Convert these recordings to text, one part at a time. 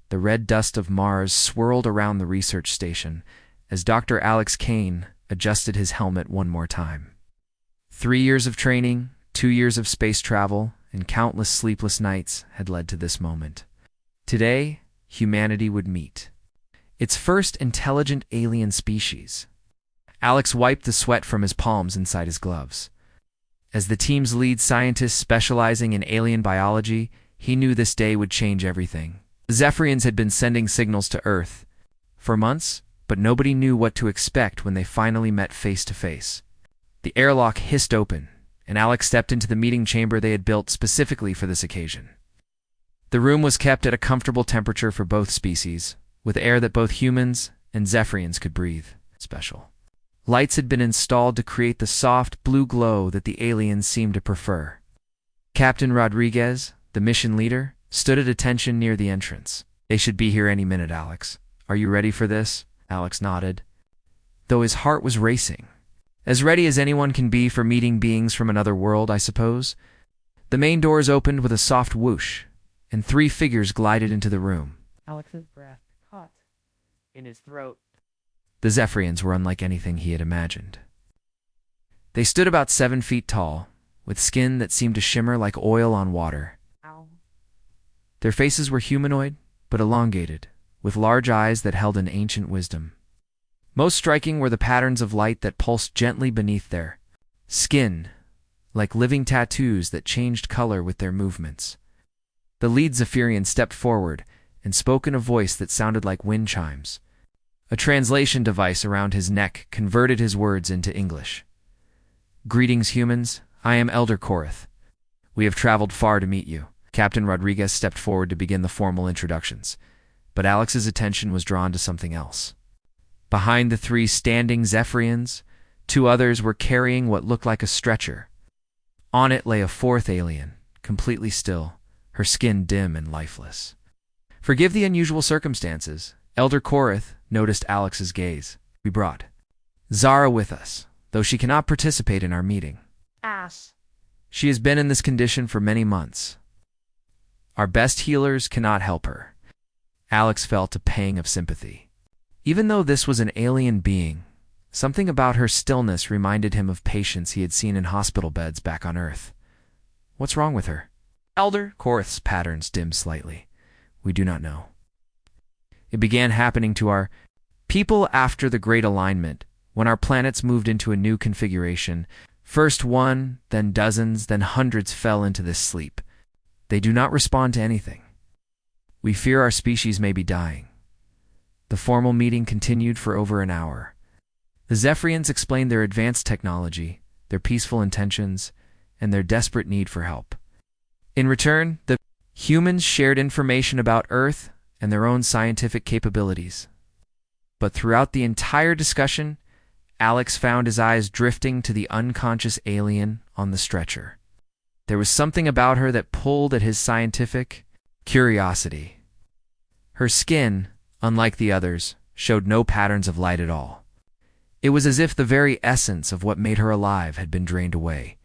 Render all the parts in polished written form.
The red dust of Mars swirled around the research station as Dr. Alex Kane adjusted his helmet one more time. 3 years of training, 2 years of space travel, and countless sleepless nights had led to this moment. Today, humanity would meet its first intelligent alien species. Alex wiped the sweat from his palms inside his gloves. As the team's lead scientist specializing in alien biology, he knew this day would change everything. The Zephyrians had been sending signals to Earth for months, but nobody knew what to expect when they finally met face to face. The airlock hissed open, and Alex stepped into the meeting chamber they had built specifically for this occasion. The room was kept at a comfortable temperature for both species, with air that both humans and Zephyrians could breathe. Special lights had been installed to create the soft blue glow that the aliens seemed to prefer. Captain Rodriguez, the mission leader, stood at attention near the entrance. "They should be here any minute, Alex. Are you ready for this?" Alex nodded, though his heart was racing. "As ready as anyone can be for meeting beings from another world, I suppose." The main doors opened with a soft whoosh, and 3 figures glided into the room. Alex's breath caught in his throat. The Zephyrians were unlike anything he had imagined. They stood about 7 feet tall, with skin that seemed to shimmer like oil on water. Ow. Their faces were humanoid, but elongated, with large eyes that held an ancient wisdom. Most striking were the patterns of light that pulsed gently beneath their skin, like living tattoos that changed color with their movements. The lead Zephyrian stepped forward and spoke in a voice that sounded like wind chimes. A translation device around his neck converted his words into English. "Greetings, humans. I am Elder Korath. We have traveled far to meet you." Captain Rodriguez stepped forward to begin the formal introductions, but Alex's attention was drawn to something else. Behind the 3 standing Zephyrians, 2 others were carrying what looked like a stretcher. On it lay a 4th alien, completely still, her skin dim and lifeless. Forgive the unusual circumstances. Elder Korath noticed Alex's gaze. "We brought Zara with us, though she cannot participate in our meeting. Ass. She has been in this condition for many months. Our best healers cannot help her." Alex felt a pang of sympathy. Even though this was an alien being, something about her stillness reminded him of patients he had seen in hospital beds back on Earth. "What's wrong with her?" Elder Korath's patterns dimmed slightly. "We do not know. It began happening to our people after the Great Alignment, when our planets moved into a new configuration. First 1, then dozens, then hundreds fell into this sleep. They do not respond to anything. We fear our species may be dying." The formal meeting continued for over an hour. The Zephyrians explained their advanced technology, their peaceful intentions, and their desperate need for help. In return, the humans shared information about Earth and their own scientific capabilities. But throughout the entire discussion, Alex found his eyes drifting to the unconscious alien on the stretcher. There was something about her that pulled at his scientific curiosity. Her skin, unlike the others, showed no patterns of light at all. It was as if the very essence of what made her alive had been drained away.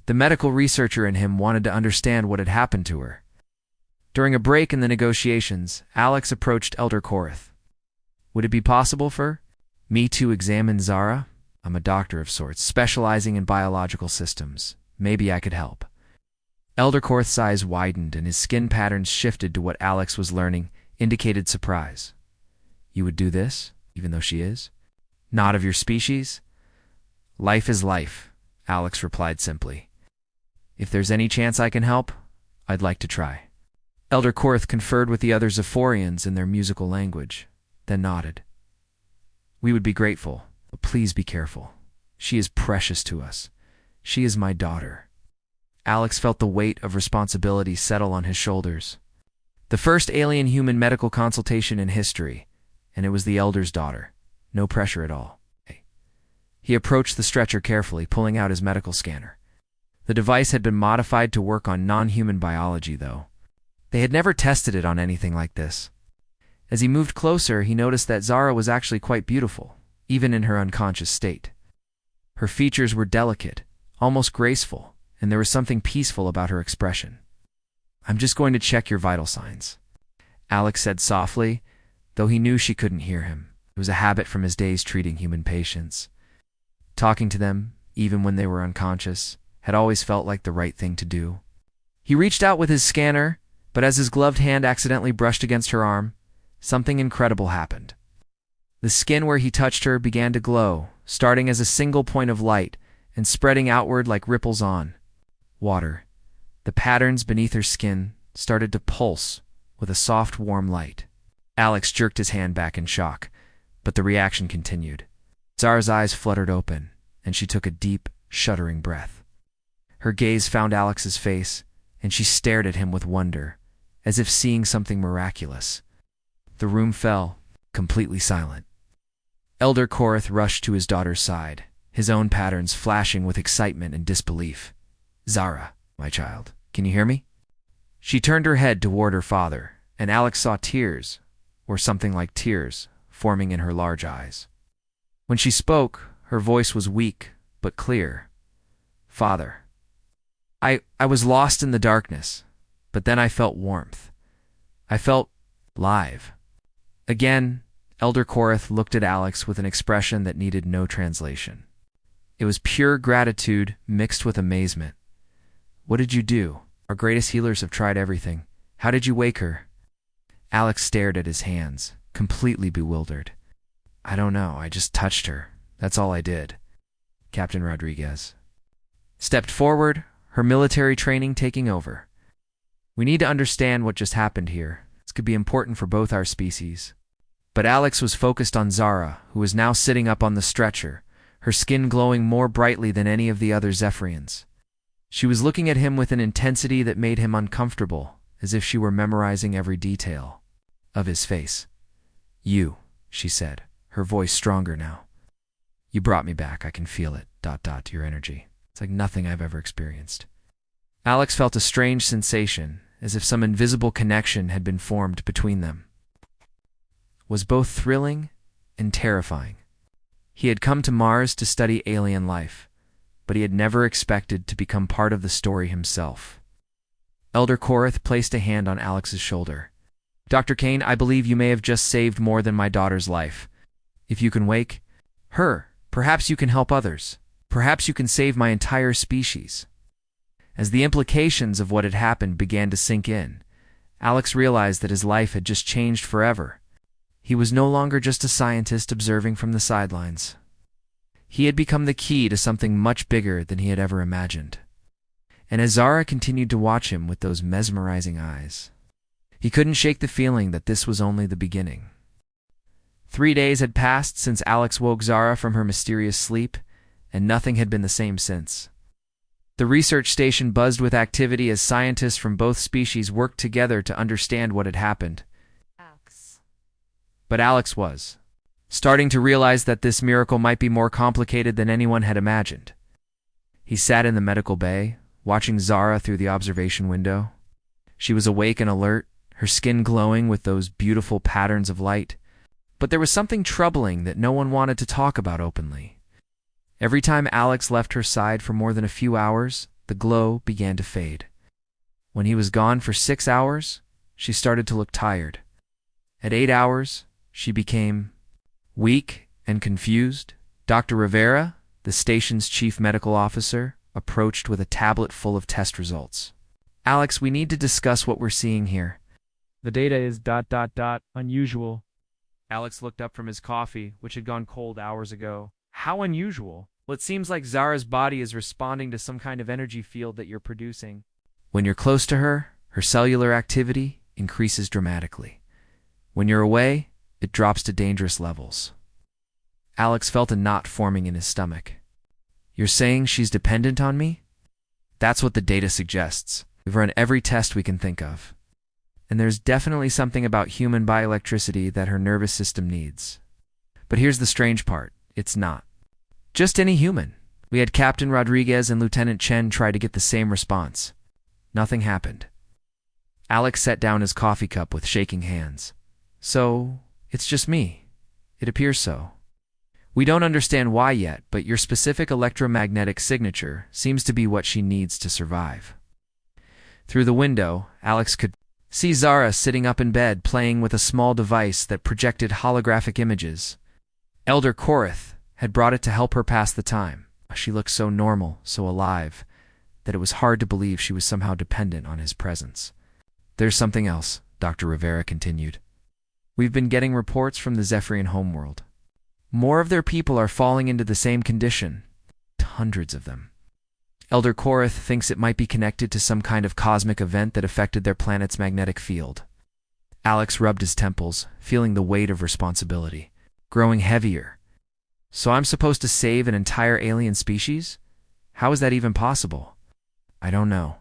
The medical researcher in him wanted to understand what had happened to her. During a break in the negotiations, Alex approached Elder Korath. "Would it be possible for me to examine Zara? I'm a doctor of sorts, specializing in biological systems. Maybe I could help." Elder Korath's eyes widened and his skin patterns shifted to what Alex was learning, indicated surprise. "You would do this, even though she is not of your species?" "Life is life," Alex replied simply. "If there's any chance I can help, I'd like to try." Elder Korath conferred with the other Zephyrians in their musical language, then nodded. "We would be grateful, but please be careful. She is precious to us. She is my daughter." Alex felt the weight of responsibility settle on his shoulders. The first alien-human medical consultation in history, and it was the Elder's daughter. No pressure at all. He approached the stretcher carefully, pulling out his medical scanner. The device had been modified to work on non-human biology, though. They had never tested it on anything like this. As he moved closer, he noticed that Zara was actually quite beautiful, even in her unconscious state. Her features were delicate, almost graceful, and there was something peaceful about her expression. "I'm just going to check your vital signs." Alex said softly, though he knew she couldn't hear him. It was a habit from his days treating human patients. Talking to them, even when they were unconscious, had always felt like the right thing to do. He reached out with his scanner, but as his gloved hand accidentally brushed against her arm, something incredible happened. The skin where he touched her began to glow, starting as a single point of light and spreading outward like ripples on water. The patterns beneath her skin started to pulse with a soft, warm light. Alex jerked his hand back in shock, but the reaction continued. Zara's eyes fluttered open, and she took a deep, shuddering breath. Her gaze found Alex's face, and she stared at him with wonder, as if seeing something miraculous. The room fell, completely silent. Elder Korath rushed to his daughter's side, his own patterns flashing with excitement and disbelief. "Zara, my child, can you hear me?" She turned her head toward her father, and Alex saw tears, or something like tears, forming in her large eyes. When she spoke, her voice was weak but clear. "Father, I was lost in the darkness, but then I felt warmth. I felt live." Again, Elder Korath looked at Alex with an expression that needed no translation. It was pure gratitude mixed with amazement. "What did you do? Our greatest healers have tried everything. How did you wake her?" Alex stared at his hands, completely bewildered. "I don't know. I just touched her. That's all I did." Captain Rodriguez stepped forward, her military training taking over. "We need to understand what just happened here. This could be important for both our species." But Alex was focused on Zara, who was now sitting up on the stretcher, her skin glowing more brightly than any of the other Zephyrians. She was looking at him with an intensity that made him uncomfortable, as if she were memorizing every detail of his face. "You," she said, her voice stronger now. "You brought me back. I can feel it. ... Your energy. It's like nothing I've ever experienced." Alex felt a strange sensation, as if some invisible connection had been formed between them. It was both thrilling and terrifying. He had come to Mars to study alien life, but he had never expected to become part of the story himself. Elder Korath placed a hand on Alex's shoulder. "Dr. Kane, I believe you may have just saved more than my daughter's life. If you can wake her, perhaps you can help others. Perhaps you can save my entire species." As the implications of what had happened began to sink in, Alex realized that his life had just changed forever. He was no longer just a scientist observing from the sidelines. He had become the key to something much bigger than he had ever imagined. And as Zara continued to watch him with those mesmerizing eyes, he couldn't shake the feeling that this was only the beginning. 3 days had passed since Alex woke Zara from her mysterious sleep, and nothing had been the same since. The research station buzzed with activity as scientists from both species worked together to understand what had happened. But Alex was starting to realize that this miracle might be more complicated than anyone had imagined. He sat in the medical bay, watching Zara through the observation window. She was awake and alert, her skin glowing with those beautiful patterns of light. But there was something troubling that no one wanted to talk about openly. Every time Alex left her side for more than a few hours, the glow began to fade. When he was gone for 6 hours, she started to look tired. At 8 hours, she became weak and confused. Dr. Rivera, the station's chief medical officer, approached with a tablet full of test results. "Alex, we need to discuss what we're seeing here." The data is ... unusual. Alex looked up from his coffee, which had gone cold hours ago. "How unusual?" "Well, it seems like Zara's body is responding to some kind of energy field that you're producing. When you're close to her, her cellular activity increases dramatically. When you're away, it drops to dangerous levels." Alex felt a knot forming in his stomach. "You're saying she's dependent on me?" "That's what the data suggests. We've run every test we can think of. And there's definitely something about human bioelectricity that her nervous system needs. But here's the strange part. It's not just any human. We had Captain Rodriguez and Lieutenant Chen try to get the same response. Nothing happened." Alex set down his coffee cup with shaking hands. "So, it's just me. It appears so. We don't understand why yet, but your specific electromagnetic signature seems to be what she needs to survive." Through the window, Alex could See Zara sitting up in bed playing with a small device that projected holographic images. Elder Korath had brought it to help her pass the time. She looked so normal, so alive, that it was hard to believe she was somehow dependent on his presence. There's something else, Dr. Rivera continued. We've been getting reports from the Zephyrian homeworld. More of their people are falling into the same condition. Hundreds of them. Elder Korath thinks it might be connected to some kind of cosmic event that affected their planet's magnetic field. Alex rubbed his temples, feeling the weight of responsibility, growing heavier. So I'm supposed to save an entire alien species? How is that even possible? I don't know.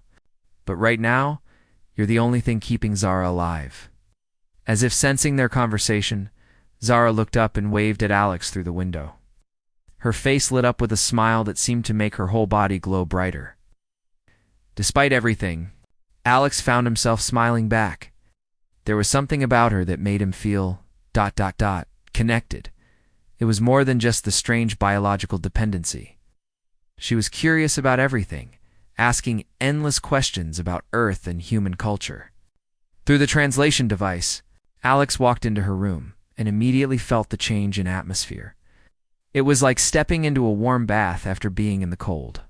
But right now, you're the only thing keeping Zara alive. As if sensing their conversation, Zara looked up and waved at Alex through the window. Her face lit up with a smile that seemed to make her whole body glow brighter. Despite everything, Alex found himself smiling back. There was something about her that made him feel ... connected. It was more than just the strange biological dependency. She was curious about everything, asking endless questions about Earth and human culture. Through the translation device, Alex walked into her room and immediately felt the change in atmosphere. It was like stepping into a warm bath after being in the cold.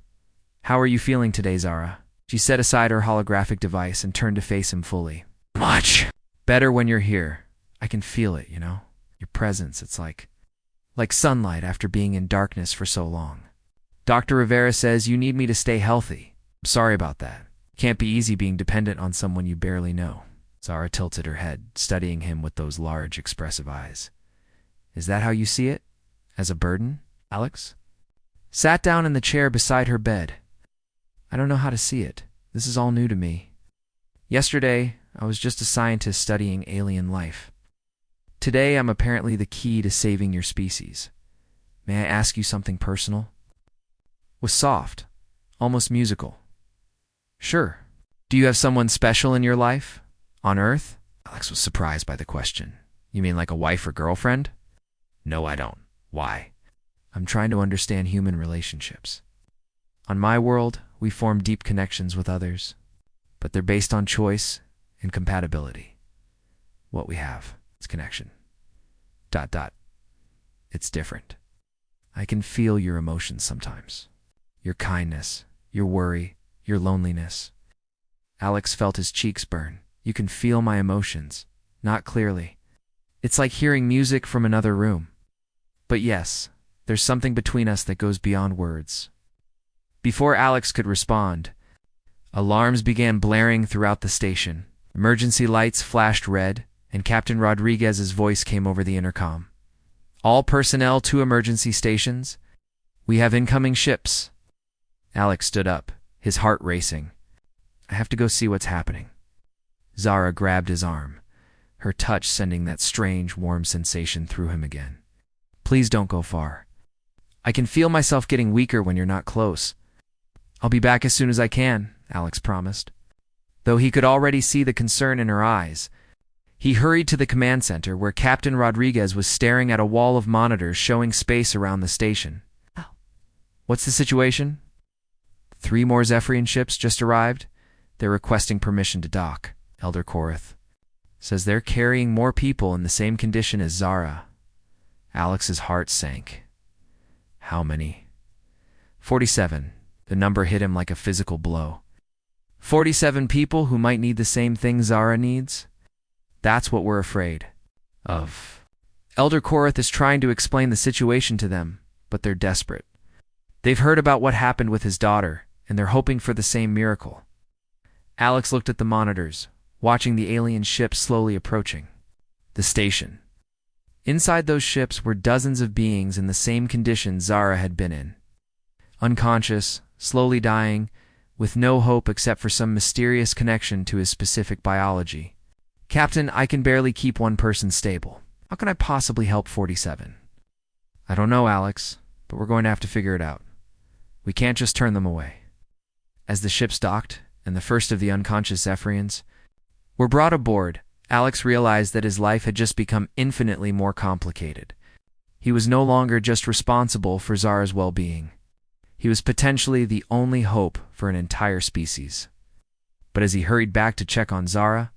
How are you feeling today, Zara? She set aside her holographic device and turned to face him fully. Much better when you're here. I can feel it, you know? Your presence, it's like sunlight after being in darkness for so long. Dr. Rivera says you need me to stay healthy. I'm sorry about that. Can't be easy being dependent on someone you barely know. Zara tilted her head, studying him with those large, expressive eyes. Is that how you see it? As a burden, Alex? Sat down in the chair beside her bed. I don't know how to see it. This is all new to me. Yesterday, I was just a scientist studying alien life. Today, I'm apparently the key to saving your species. May I ask you something personal? Was soft, almost musical. Sure. Do you have someone special in your life? On Earth? Alex was surprised by the question. You mean like a wife or girlfriend? No, I don't. Why? I'm trying to understand human relationships. On my world, we form deep connections with others, but they're based on choice and compatibility. What we have is connection. ... It's different. I can feel your emotions sometimes. Your kindness, your worry, your loneliness. Alex felt his cheeks burn. You can feel my emotions, not clearly. It's like hearing music from another room. But yes, there's something between us that goes beyond words. Before Alex could respond, alarms began blaring throughout the station. Emergency lights flashed red, and Captain Rodriguez's voice came over the intercom. All personnel to emergency stations. We have incoming ships. Alex stood up, his heart racing. I have to go see what's happening. Zara grabbed his arm, her touch sending that strange, warm sensation through him again. Please don't go far. I can feel myself getting weaker when you're not close. I'll be back as soon as I can, Alex promised. Though he could already see the concern in her eyes, he hurried to the command center where Captain Rodriguez was staring at a wall of monitors showing space around the station. What's the situation? 3 more Zephyrian ships just arrived. They're requesting permission to dock, Elder Korath. Says they're carrying more people in the same condition as Zara. Alex's heart sank. How many? 47. The number hit him like a physical blow. 47 people who might need the same thing Zara needs? That's what we're afraid of. Elder Korath is trying to explain the situation to them, but they're desperate. They've heard about what happened with his daughter, and they're hoping for the same miracle. Alex looked at the monitors, watching the alien ships slowly approaching. The station. Inside those ships were dozens of beings in the same condition Zara had been in. Unconscious, slowly dying, with no hope except for some mysterious connection to his specific biology. Captain, I can barely keep one person stable. How can I possibly help 47? I don't know, Alex, but we're going to have to figure it out. We can't just turn them away. As the ships docked, and the first of the unconscious Zephyrians were brought aboard, Alex realized that his life had just become infinitely more complicated. He was no longer just responsible for Zara's well-being. He was potentially the only hope for an entire species. But as he hurried back to check on Zara,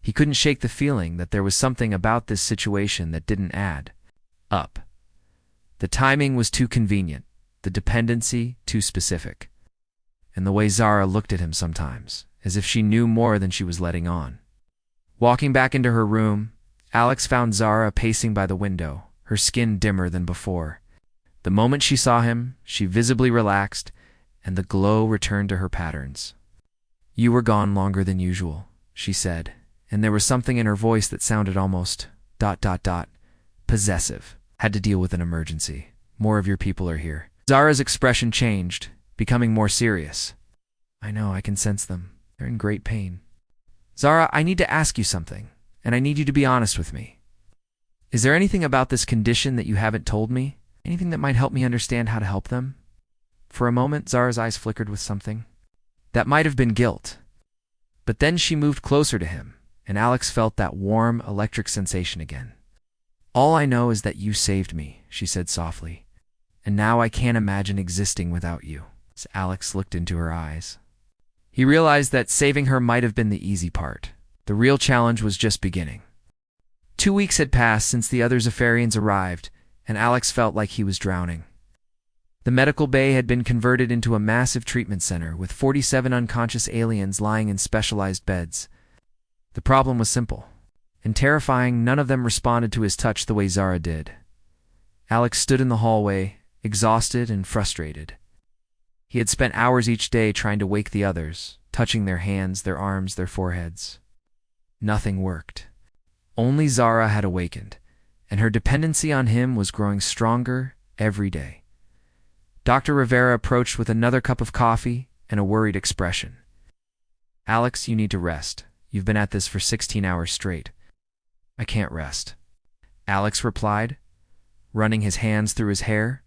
He couldn't shake the feeling that there was something about this situation that didn't add up. The timing was too convenient, the dependency too specific, and the way Zara looked at him sometimes, as if she knew more than she was letting on. Walking back into her room, Alex found Zara pacing by the window, her skin dimmer than before. The moment she saw him, she visibly relaxed, and the glow returned to her patterns. "You were gone longer than usual," she said, and there was something in her voice that sounded almost ... possessive. "Had to deal with an emergency. More of your people are here." Zara's expression changed, becoming more serious. "I know, I can sense them. They're in great pain." "Zara, I need to ask you something, and I need you to be honest with me. Is there anything about this condition that you haven't told me? Anything that might help me understand how to help them?" For a moment, Zara's eyes flickered with something. That might have been guilt. But then she moved closer to him, and Alex felt that warm, electric sensation again. "All I know is that you saved me," she said softly, "and now I can't imagine existing without you." As Alex looked into her eyes, he realized that saving her might have been the easy part. The real challenge was just beginning. 2 weeks had passed since the other Zephyrians arrived, and Alex felt like he was drowning. The medical bay had been converted into a massive treatment center with 47 unconscious aliens lying in specialized beds. The problem was simple and terrifying. None of them responded to his touch the way Zara did. Alex stood in the hallway, exhausted and frustrated. He had spent hours each day trying to wake the others, touching their hands, their arms, their foreheads. Nothing worked. Only Zara had awakened, and her dependency on him was growing stronger every day. Dr. Rivera approached with another cup of coffee and a worried expression. "Alex, you need to rest. You've been at this for 16 hours straight." "I can't rest," Alex replied, running his hands through his hair.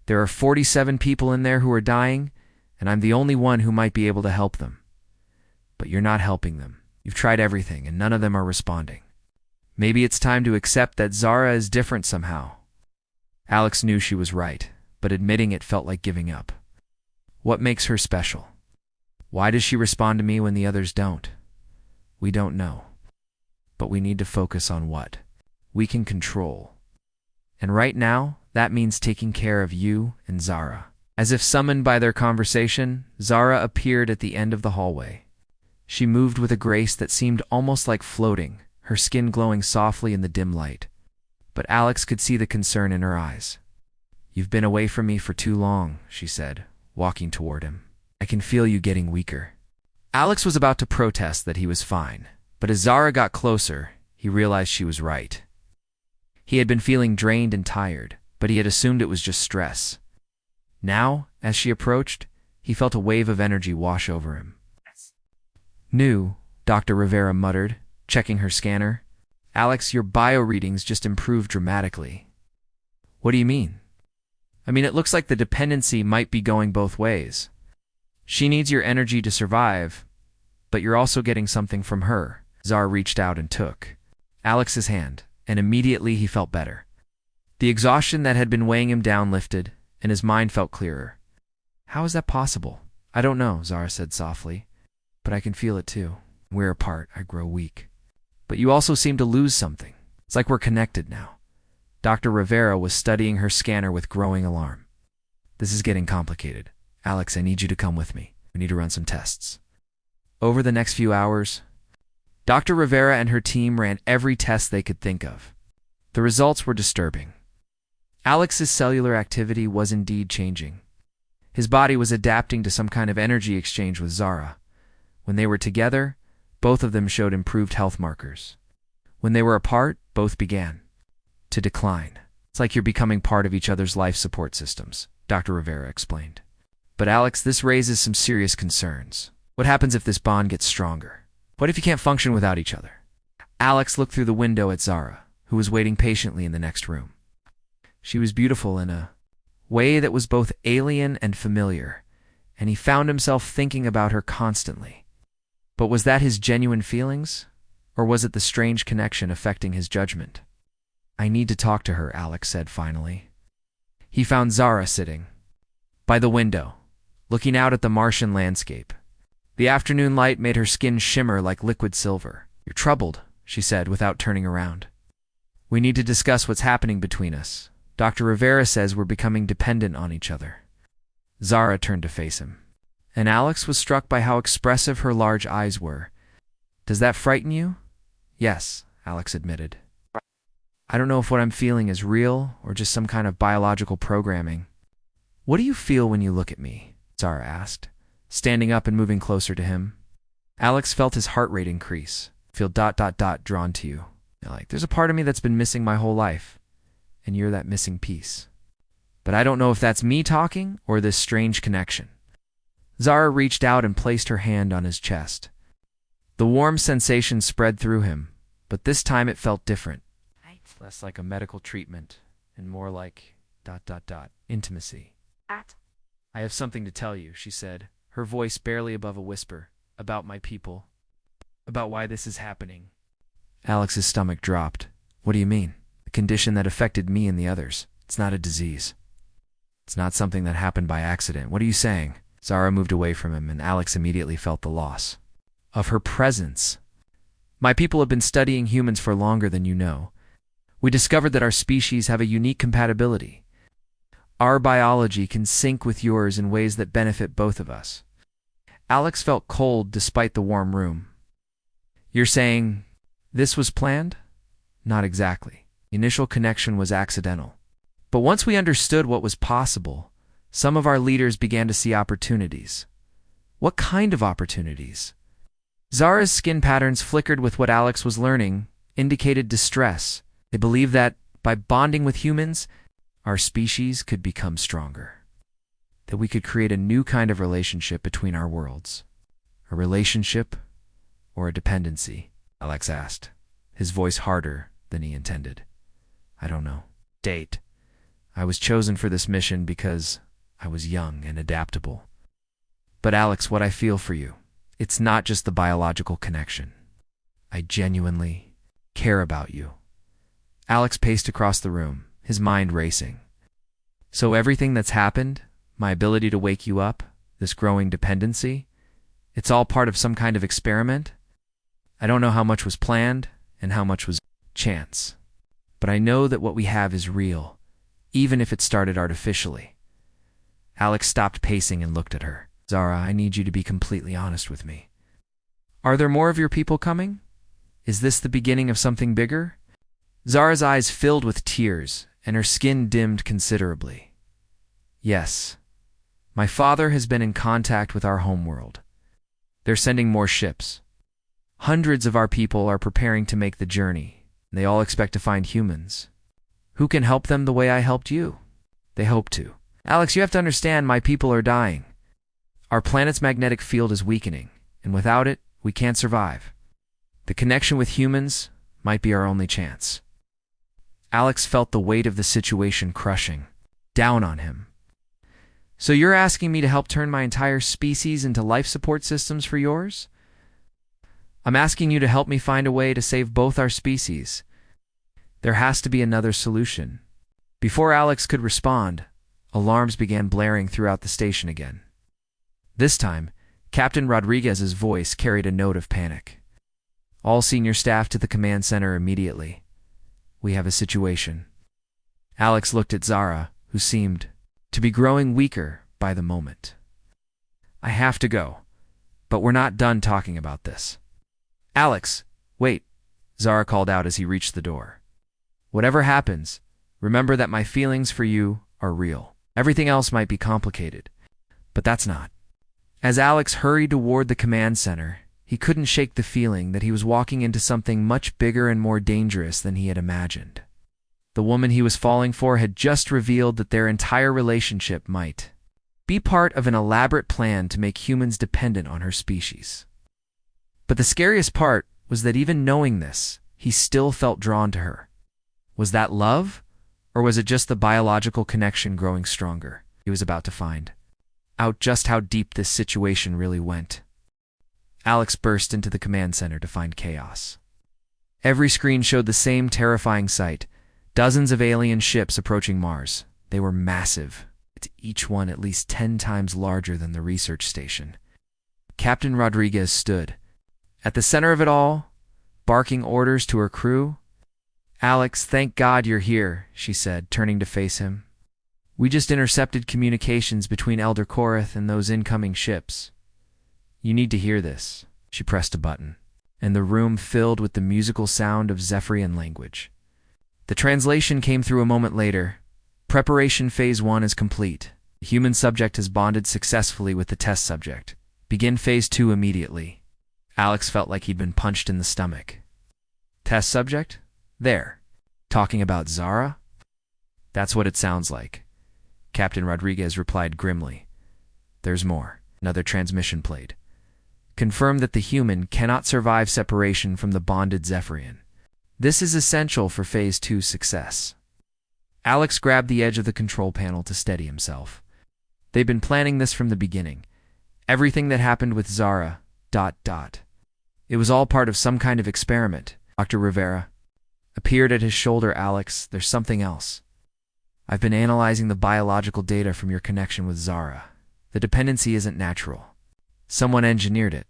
"There are 47 people in there who are dying, and I'm the only one who might be able to help them. But you're not helping them. You've tried everything, and none of them are responding. Maybe it's time to accept that Zara is different somehow." Alex knew she was right, but admitting it felt like giving up. What makes her special? Why does she respond to me when the others don't? We don't know. But we need to focus on what we can control. And right now, that means taking care of you and Zara. As if summoned by their conversation, Zara appeared at the end of the hallway. She moved with a grace that seemed almost like floating, her skin glowing softly in the dim light. But Alex could see the concern in her eyes. "You've been away from me for too long," she said, walking toward him. "I can feel you getting weaker." Alex was about to protest that he was fine, but as Zara got closer, he realized she was right. He had been feeling drained and tired, but he had assumed it was just stress. Now, as she approached, he felt a wave of energy wash over him. "New," Dr. Rivera muttered, checking her scanner. "Alex, your bio readings just improved dramatically." "What do you mean?" "I mean, it looks like the dependency might be going both ways. She needs your energy to survive, but you're also getting something from her." Zara reached out and took Alex's hand, and immediately he felt better. The exhaustion that had been weighing him down lifted, and his mind felt clearer. "How is that possible?" "I don't know," Zara said softly, "but I can feel it too. We're apart, I grow weak. But you also seem to lose something. It's like we're connected now." Dr. Rivera was studying her scanner with growing alarm. "This is getting complicated. Alex, I need you to come with me. We need to run some tests." Over the next few hours, Dr. Rivera and her team ran every test they could think of. The results were disturbing. Alex's cellular activity was indeed changing. His body was adapting to some kind of energy exchange with Zara. When they were together, both of them showed improved health markers. When they were apart, both began to decline. "It's like you're becoming part of each other's life support systems," Dr. Rivera explained. "But Alex, this raises some serious concerns. What happens if this bond gets stronger? What if you can't function without each other?" Alex looked through the window at Zara, who was waiting patiently in the next room. She was beautiful in a way that was both alien and familiar, and he found himself thinking about her constantly. But was that his genuine feelings, or was it the strange connection affecting his judgment? "I need to talk to her," Alex said finally. He found Zara sitting by the window, looking out at the Martian landscape. The afternoon light made her skin shimmer like liquid silver. You're troubled, she said without turning around. We need to discuss what's happening between us. Dr. Rivera says we're becoming dependent on each other. Zara turned to face him, and Alex was struck by how expressive her large eyes were. Does that frighten you? Yes, Alex admitted. I don't know if what I'm feeling is real or just some kind of biological programming. What do you feel when you look at me? Zara asked, standing up and moving closer to him. Alex felt his heart rate increase. Feel ... drawn to you. Like, there's a part of me that's been missing my whole life, and you're that missing piece. But I don't know if that's me talking or this strange connection. Zara reached out and placed her hand on his chest. The warm sensation spread through him, but this time it felt different. Less like a medical treatment and more like ... intimacy. I have something to tell you, she said, her voice barely above a whisper, about my people, about why this is happening. Alex's stomach dropped. What do you mean? A condition that affected me and the others. It's not a disease. It's not something that happened by accident. What are you saying? Zara moved away from him, and Alex immediately felt the loss of her presence. My people have been studying humans for longer than you know. We discovered that our species have a unique compatibility. Our biology can sync with yours in ways that benefit both of us. Alex felt cold despite the warm room. You're saying this was planned? Not exactly. The initial connection was accidental. But once we understood what was possible, some of our leaders began to see opportunities. What kind of opportunities? Zara's skin patterns flickered with what Alex was learning, indicated distress. They believed that, by bonding with humans, our species could become stronger. That we could create a new kind of relationship between our worlds. A relationship or a dependency? Alex asked, his voice harder than he intended. I don't know. Date. I was chosen for this mission because I was young and adaptable. But Alex, what I feel for you, it's not just the biological connection. I genuinely care about you. Alex paced across the room, his mind racing. So everything that's happened, my ability to wake you up, this growing dependency, it's all part of some kind of experiment? I don't know how much was planned and how much was chance. But I know that what we have is real, even if it started artificially. Alex stopped pacing and looked at her. Zara, I need you to be completely honest with me. Are there more of your people coming? Is this the beginning of something bigger? Zara's eyes filled with tears, and her skin dimmed considerably. Yes. My father has been in contact with our homeworld. They're sending more ships. Hundreds of our people are preparing to make the journey. They all expect to find humans. Who can help them the way I helped you? They hope to. Alex, you have to understand, my people are dying. Our planet's magnetic field is weakening, and without it, we can't survive. The connection with humans might be our only chance. Alex felt the weight of the situation crushing down on him. So you're asking me to help turn my entire species into life support systems for yours? I'm asking you to help me find a way to save both our species. There has to be another solution. Before Alex could respond, alarms began blaring throughout the station again. This time, Captain Rodriguez's voice carried a note of panic. All senior staff to the command center immediately. We have a situation. Alex looked at Zara, who seemed to be growing weaker by the moment. I have to go, but we're not done talking about this. Alex, wait, Zara called out as he reached the door. Whatever happens, remember that my feelings for you are real. Everything else might be complicated, but that's not. As Alex hurried toward the command center, he couldn't shake the feeling that he was walking into something much bigger and more dangerous than he had imagined. The woman he was falling for had just revealed that their entire relationship might be part of an elaborate plan to make humans dependent on her species. But the scariest part was that even knowing this, he still felt drawn to her. Was that love? Or was it just the biological connection growing stronger? He was about to find out just how deep this situation really went. Alex burst into the command center to find chaos. Every screen showed the same terrifying sight, dozens of alien ships approaching Mars. They were massive, each one at least 10 times larger than the research station. Captain Rodriguez stood. At the center of it all, barking orders to her crew. "Alex, thank God you're here," she said, turning to face him. "We just intercepted communications between Elder Korath and those incoming ships. You need to hear this." She pressed a button, and the room filled with the musical sound of Zephyrian language. The translation came through a moment later. "Preparation Phase 1 is complete. The human subject has bonded successfully with the test subject. Begin Phase 2 immediately." Alex felt like he'd been punched in the stomach. Test subject? There. Talking about Zara? "That's what it sounds like," Captain Rodriguez replied grimly. "There's more." Another transmission played. "Confirm that the human cannot survive separation from the bonded Zephyrian. This is essential for Phase 2's success." Alex grabbed the edge of the control panel to steady himself. They'd been planning this from the beginning. Everything that happened with Zara, ... It was all part of some kind of experiment. Dr. Rivera appeared at his shoulder. "Alex, there's something else. I've been analyzing the biological data from your connection with Zara. The dependency isn't natural. Someone engineered it."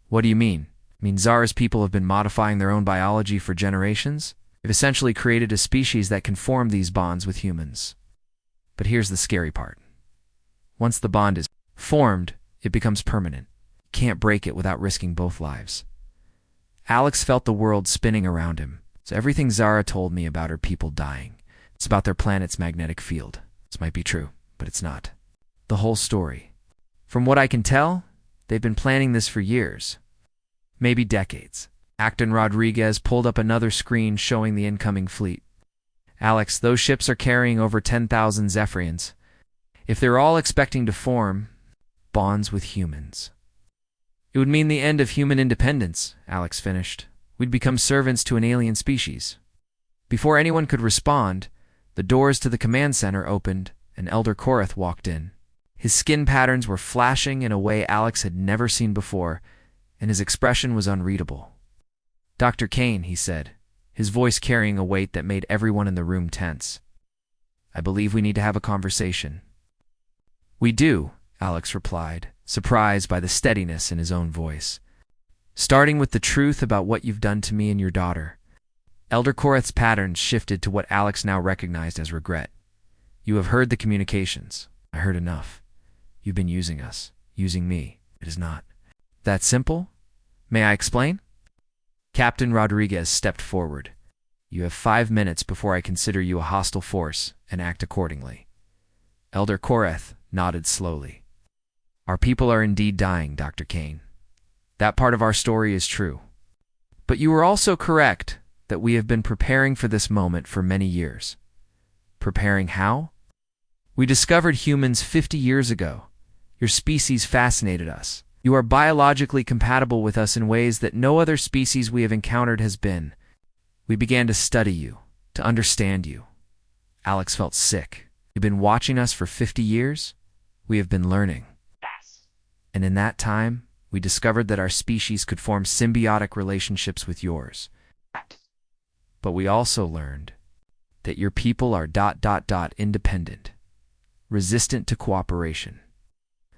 "What do you mean?" "I mean, Zara's people have been modifying their own biology for generations. They've essentially created a species that can form these bonds with humans. But here's the scary part. Once the bond is formed, it becomes permanent. You can't break it without risking both lives." Alex felt the world spinning around him. "So everything Zara told me about her people dying, it's about their planet's magnetic field. This might be true, but it's not. The whole story. From what I can tell, they've been planning this for years. Maybe decades." Captain Rodriguez pulled up another screen showing the incoming fleet. "Alex, those ships are carrying over 10,000 Zephyrians. If they're all expecting to form bonds with humans, it would mean the end of human independence," Alex finished. "We'd become servants to an alien species." Before anyone could respond, the doors to the command center opened and Elder Korath walked in. His skin patterns were flashing in a way Alex had never seen before, and his expression was unreadable. "Dr. Kane," he said, his voice carrying a weight that made everyone in the room tense. "I believe we need to have a conversation." "We do," Alex replied, surprised by the steadiness in his own voice. "Starting with the truth about what you've done to me and your daughter." Elder Korath's patterns shifted to what Alex now recognized as regret. "You have heard the communications. I heard enough. You've been using us, using me. It is not that simple. May I explain?" Captain Rodriguez stepped forward. "You have 5 minutes before I consider you a hostile force and act accordingly." Elder Korath nodded slowly. "Our people are indeed dying, Dr. Kane. That part of our story is true. But you were also correct that we have been preparing for this moment for many years." "Preparing how?" "We discovered humans 50 years ago. Your species fascinated us. You are biologically compatible with us in ways that no other species we have encountered has been. We began to study you, to understand you." Alex felt sick. "You've been watching us for 50 years? We have been learning. And in that time, we discovered that our species could form symbiotic relationships with yours. But we also learned that your people are ... independent, resistant to cooperation.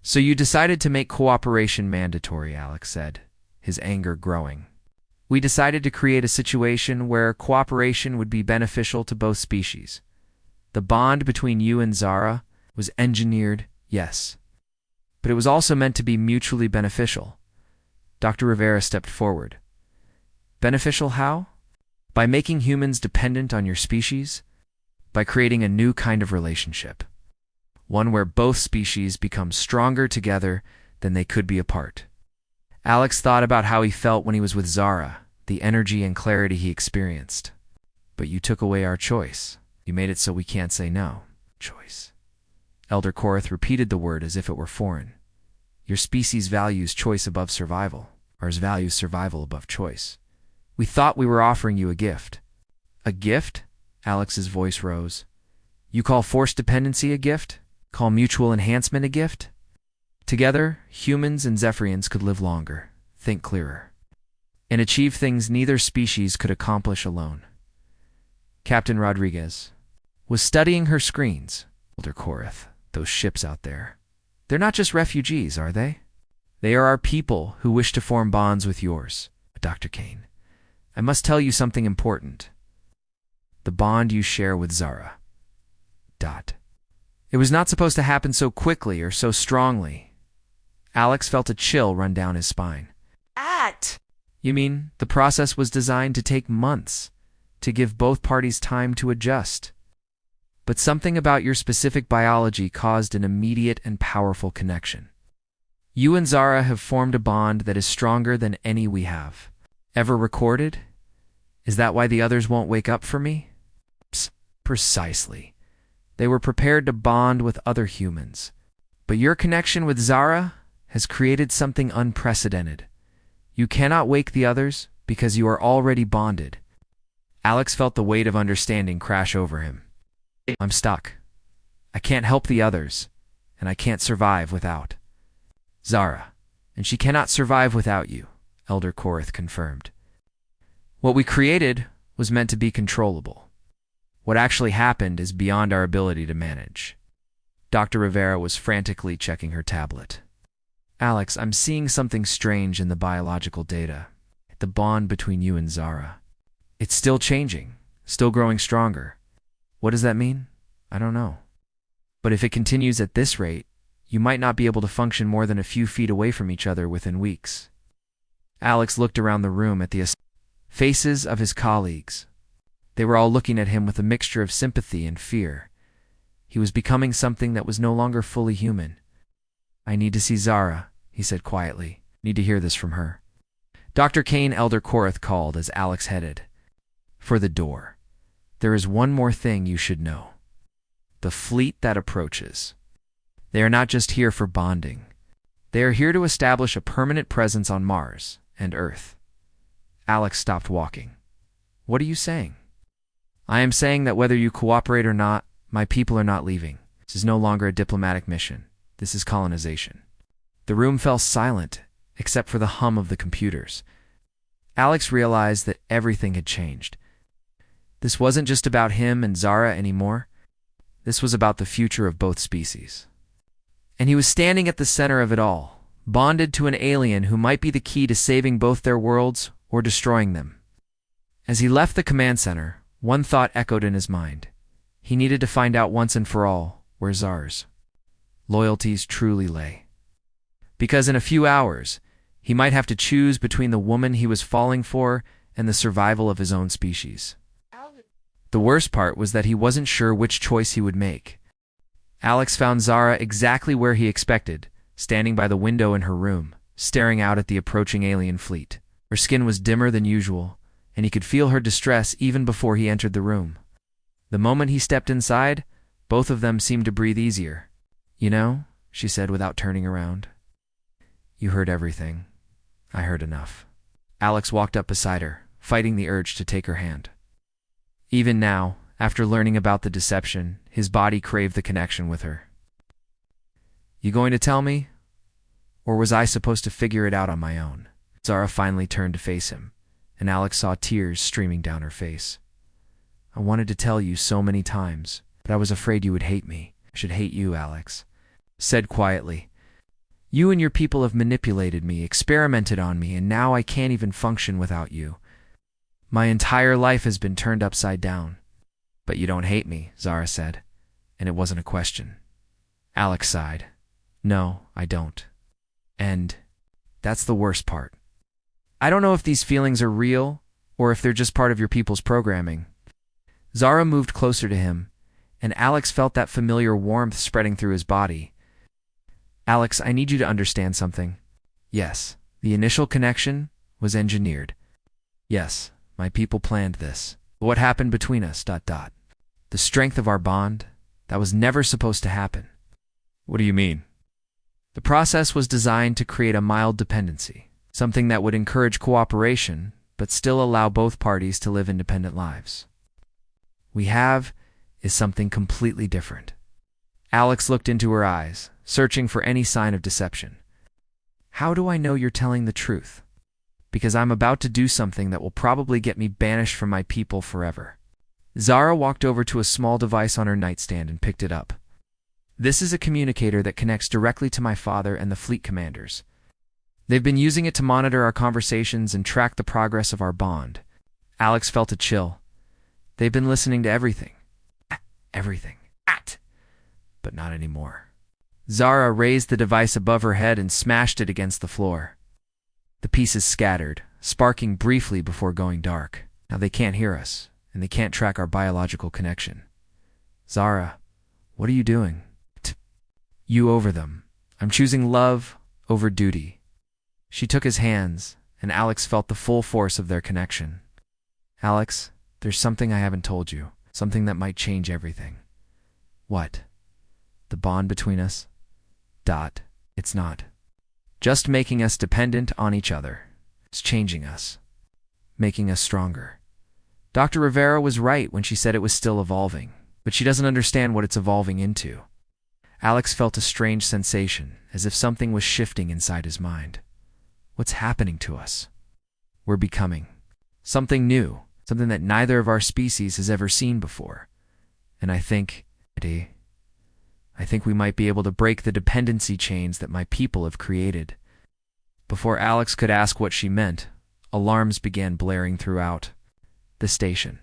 So you decided to make cooperation mandatory," Alex said, his anger growing. "We decided to create a situation where cooperation would be beneficial to both species. The bond between you and Zara was engineered, yes. But it was also meant to be mutually beneficial." Dr. Rivera stepped forward. "Beneficial how?" "By making humans dependent on your species, by creating a new kind of relationship. One where both species become stronger together than they could be apart." Alex thought about how he felt when he was with Zara, the energy and clarity he experienced. "But you took away our choice. You made it so we can't say no." "Choice." Elder Korath repeated the word as if it were foreign. "Your species values choice above survival. Ours values survival above choice. We thought we were offering you a gift." "A gift?" Alex's voice rose. "You call forced dependency a gift? Call mutual enhancement a gift? Together, humans and Zephyrians could live longer, think clearer, and achieve things neither species could accomplish alone." Captain Rodriguez was studying her screens. "Elder Korath, those ships out there, they're not just refugees, are they? They are our people who wish to form bonds with yours." "Dr. Kane, I must tell you something important. The bond you share with Zara. It was not supposed to happen so quickly or so strongly. Alex felt a chill run down his spine. You mean the process was designed to take months, to give both parties time to adjust? But something about your specific biology caused an immediate and powerful connection. You and Zara have formed a bond that is stronger than any we have ever recorded? Is that why the others won't wake up for me? Precisely. They were prepared to bond with other humans. But your connection with Zara has created something unprecedented. You cannot wake the others because you are already bonded. Alex felt the weight of understanding crash over him. I'm stuck. I can't help the others, and I can't survive without Zara. And she cannot survive without you, Elder Korith confirmed. What we created was meant to be controllable. What actually happened is beyond our ability to manage. Dr. Rivera was frantically checking her tablet. Alex, I'm seeing something strange in the biological data. The bond between you and Zara. It's still changing, still growing stronger. What does that mean? I don't know. But if it continues at this rate, you might not be able to function more than a few feet away from each other within weeks. Alex looked around the room at the faces of his colleagues. They were all looking at him with a mixture of sympathy and fear. He was becoming something that was no longer fully human. I need to see Zara, he said quietly. Need to hear this from her. Dr. Kane Elder Korith called as Alex headed for the door. There is one more thing you should know. The fleet that approaches. They are not just here for bonding. They are here to establish a permanent presence on Mars and Earth. Alex stopped walking. What are you saying? I am saying that whether you cooperate or not, my people are not leaving. This is no longer a diplomatic mission. This is colonization. The room fell silent, except for the hum of the computers. Alex realized that everything had changed. This wasn't just about him and Zara anymore. This was about the future of both species. And he was standing at the center of it all, bonded to an alien who might be the key to saving both their worlds or destroying them. As he left the command center, one thought echoed in his mind. He needed to find out once and for all where Zara's loyalties truly lay. Because in a few hours, he might have to choose between the woman he was falling for and the survival of his own species. The worst part was that he wasn't sure which choice he would make. Alex found Zara exactly where he expected, standing by the window in her room, staring out at the approaching alien fleet. Her skin was dimmer than usual, and he could feel her distress even before he entered the room. The moment he stepped inside, both of them seemed to breathe easier. You know, she said without turning around. You heard everything. I heard enough. Alex walked up beside her, fighting the urge to take her hand. Even now, after learning about the deception, his body craved the connection with her. You going to tell me? Or was I supposed to figure it out on my own? Zara finally turned to face him, and Alex saw tears streaming down her face. I wanted to tell you so many times, but I was afraid you would hate me. I should hate you, Alex said quietly. You and your people have manipulated me, experimented on me, and now I can't even function without you. My entire life has been turned upside down. But you don't hate me, Zara said, and it wasn't a question. Alex sighed. No, I don't. And that's the worst part. I don't know if these feelings are real or if they're just part of your people's programming. Zara moved closer to him, and Alex felt that familiar warmth spreading through his body. Alex, I need you to understand something. Yes, the initial connection was engineered. Yes, my people planned this. But what happened between us, ... The strength of our bond, that was never supposed to happen. What do you mean? The process was designed to create a mild dependency, something that would encourage cooperation, but still allow both parties to live independent lives. We have is something completely different. Alex looked into her eyes, searching for any sign of deception. How do I know you're telling the truth? Because I'm about to do something that will probably get me banished from my people forever. Zara walked over to a small device on her nightstand and picked it up. This is a communicator that connects directly to my father and the fleet commanders. They've been using it to monitor our conversations and track the progress of our bond. Alex felt a chill. They've been listening to everything. Everything. But not anymore. Zara raised the device above her head and smashed it against the floor. The pieces scattered, sparking briefly before going dark. Now they can't hear us, and they can't track our biological connection. Zara, what are you doing? You over them. I'm choosing love over duty. She took his hands, and Alex felt the full force of their connection. Alex, there's something I haven't told you, something that might change everything. What? The bond between us? It's not just making us dependent on each other. It's changing us, making us stronger. Dr. Rivera was right when she said it was still evolving, but she doesn't understand what it's evolving into. Alex felt a strange sensation, as if something was shifting inside his mind. What's happening to us? We're becoming something new, something that neither of our species has ever seen before. And I think we might be able to break the dependency chains that my people have created. Before Alex could ask what she meant, alarms began blaring throughout the station.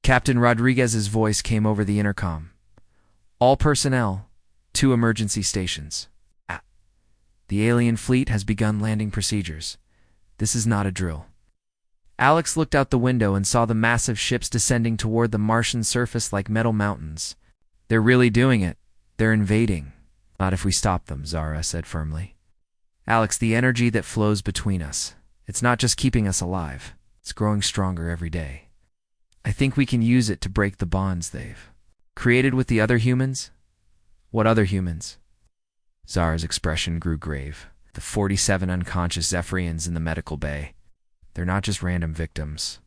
Captain Rodriguez's voice came over the intercom. All personnel, 2 emergency stations. The alien fleet has begun landing procedures. This is not a drill. Alex looked out the window and saw the massive ships descending toward the Martian surface like metal mountains. They're really doing it. They're invading. Not if we stop them, Zara said firmly. Alex, the energy that flows between us, it's not just keeping us alive. It's growing stronger every day. I think we can use it to break the bonds they've created with the other humans. What other humans? Zara's expression grew grave. The 47 unconscious Zephyrians in the medical bay. They're not just random victims.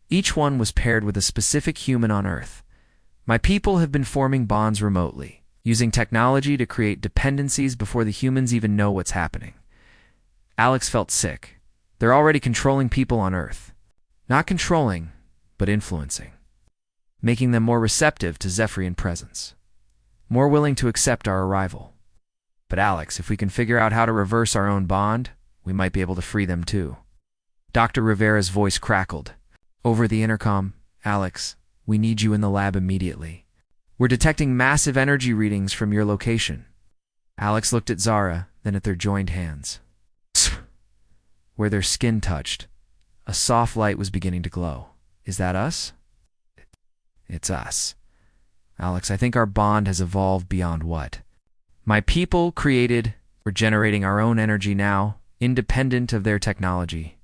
Each one was paired with a specific human on Earth. My people have been forming bonds remotely, using technology to create dependencies before the humans even know what's happening. Alex felt sick. They're already controlling people on Earth. Not controlling, but influencing. Making them more receptive to Zephyrian presence. More willing to accept our arrival. But Alex, if we can figure out how to reverse our own bond, we might be able to free them too. Dr. Rivera's voice crackled. Over the intercom, Alex, we need you in the lab immediately. We're detecting massive energy readings from your location. Alex looked at Zara, then at their joined hands. Where their skin touched, a soft light was beginning to glow. Is that us? It's us. Alex, I think our bond has evolved beyond what my people created. We're generating our own energy now, independent of their technology.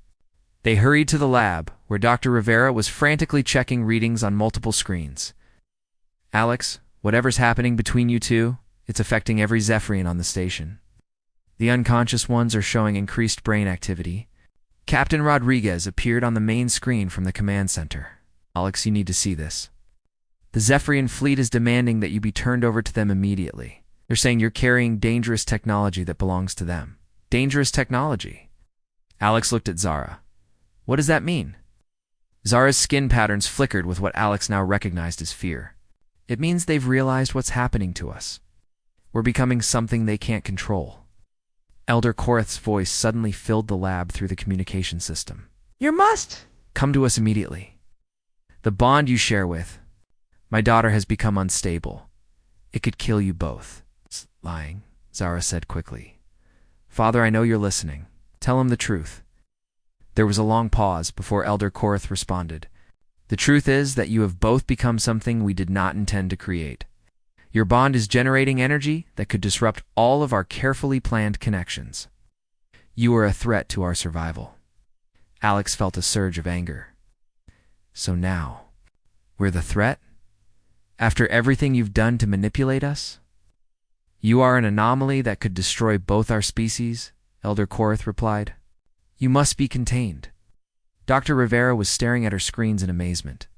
They hurried to the lab, where Dr. Rivera was frantically checking readings on multiple screens. Alex, whatever's happening between you two, it's affecting every Zephyrian on the station. The unconscious ones are showing increased brain activity. Captain Rodriguez appeared on the main screen from the command center. Alex, you need to see this. The Zephyrian fleet is demanding that you be turned over to them immediately. They're saying you're carrying dangerous technology that belongs to them. Dangerous technology. Alex looked at Zara. What does that mean? Zara's skin patterns flickered with what Alex now recognized as fear. It means they've realized what's happening to us. We're becoming something they can't control. Elder Korth's voice suddenly filled the lab through the communication system. You must come to us immediately. The bond you share with my daughter has become unstable. It could kill you both. Lying, Zara said quickly. Father, I know you're listening. Tell him the truth. There was a long pause before Elder Korth responded. The truth is that you have both become something we did not intend to create. Your bond is generating energy that could disrupt all of our carefully planned connections. You are a threat to our survival. Alex felt a surge of anger. So now, we're the threat? After everything you've done to manipulate us? You are an anomaly that could destroy both our species, Elder Korth replied. You must be contained. Dr. Rivera was staring at her screens in amazement.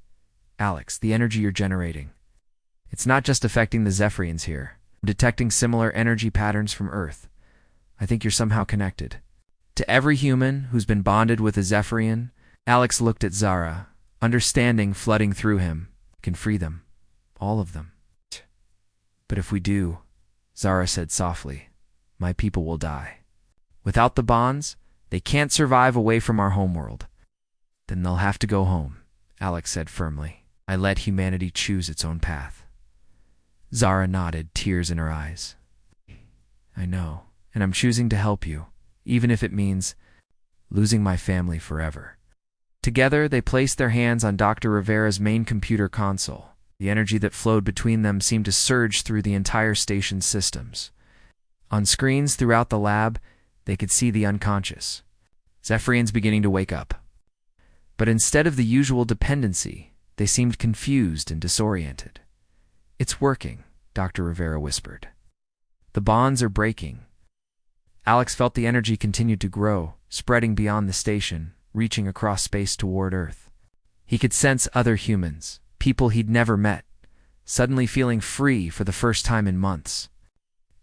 Alex, the energy you're generating. It's not just affecting the Zephyrians here. I'm detecting similar energy patterns from Earth. I think you're somehow connected. To every human who's been bonded with a Zephyrian, Alex looked at Zara, understanding flooding through him. Can free them. All of them. But if we do, Zara said softly, my people will die. Without the bonds, they can't survive away from our homeworld. Then they'll have to go home. Alex said firmly. I let humanity choose its own path. Zara nodded, tears in her eyes. I know, and I'm choosing to help you, even if it means losing my family forever. Together, they placed their hands on Dr. Rivera's main computer console. The energy that flowed between them seemed to surge through the entire station's systems. On screens throughout the lab, they could see the unconscious. Zephyrians beginning to wake up. But instead of the usual dependency, they seemed confused and disoriented. It's working, Dr. Rivera whispered. The bonds are breaking. Alex felt the energy continued to grow, spreading beyond the station, reaching across space toward Earth. He could sense other humans, people he'd never met, suddenly feeling free for the first time in months.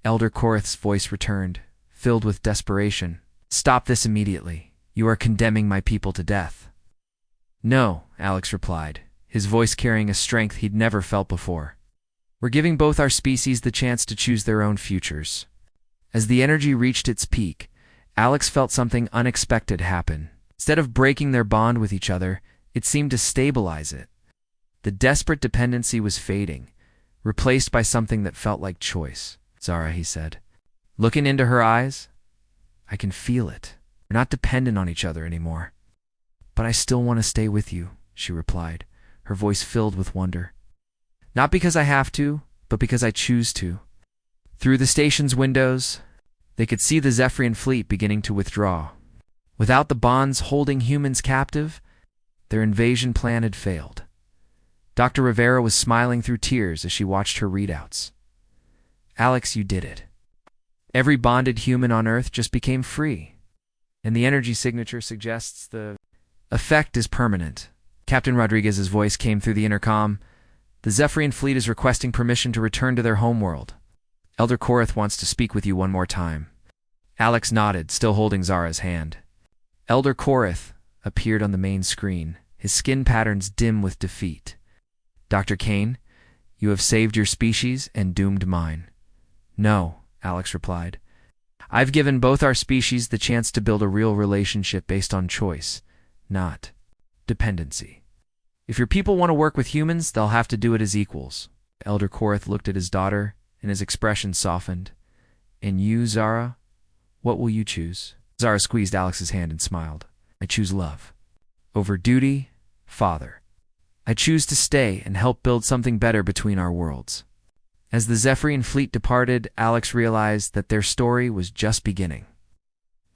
Elder Korith's voice returned, filled with desperation. Stop this immediately. You are condemning my people to death. No, Alex replied, his voice carrying a strength he'd never felt before. We're giving both our species the chance to choose their own futures. As the energy reached its peak, Alex felt something unexpected happen. Instead of breaking their bond with each other, it seemed to stabilize it. The desperate dependency was fading, replaced by something that felt like choice. Zara, he said. Looking into her eyes, I can feel it. We're not dependent on each other anymore. But I still want to stay with you, she replied, her voice filled with wonder. Not because I have to, but because I choose to. Through the station's windows, they could see the Zephyrian fleet beginning to withdraw. Without the bonds holding humans captive, their invasion plan had failed. Dr. Rivera was smiling through tears as she watched her readouts. Alex, you did it. Every bonded human on Earth just became free. And the energy signature suggests the effect is permanent. Captain Rodriguez's voice came through the intercom. The Zephyrian fleet is requesting permission to return to their homeworld. Elder Korith wants to speak with you one more time. Alex nodded, still holding Zara's hand. Elder Korith appeared on the main screen, his skin patterns dim with defeat. Dr. Kane, you have saved your species and doomed mine. No, Alex replied. I've given both our species the chance to build a real relationship based on choice, not dependency. If your people want to work with humans, they'll have to do it as equals. Elder Korith looked at his daughter, and his expression softened. And you, Zara, what will you choose? Zara squeezed Alex's hand and smiled. I choose love. Over duty, father. I choose to stay and help build something better between our worlds. As the Zephyrian fleet departed, Alex realized that their story was just beginning.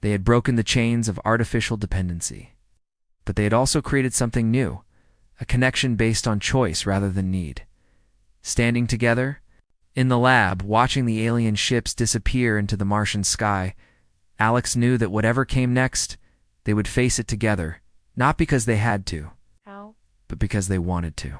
They had broken the chains of artificial dependency. But they had also created something new, a connection based on choice rather than need. Standing together, in the lab, watching the alien ships disappear into the Martian sky, Alex knew that whatever came next, they would face it together, not because they had to, How? but because they wanted to.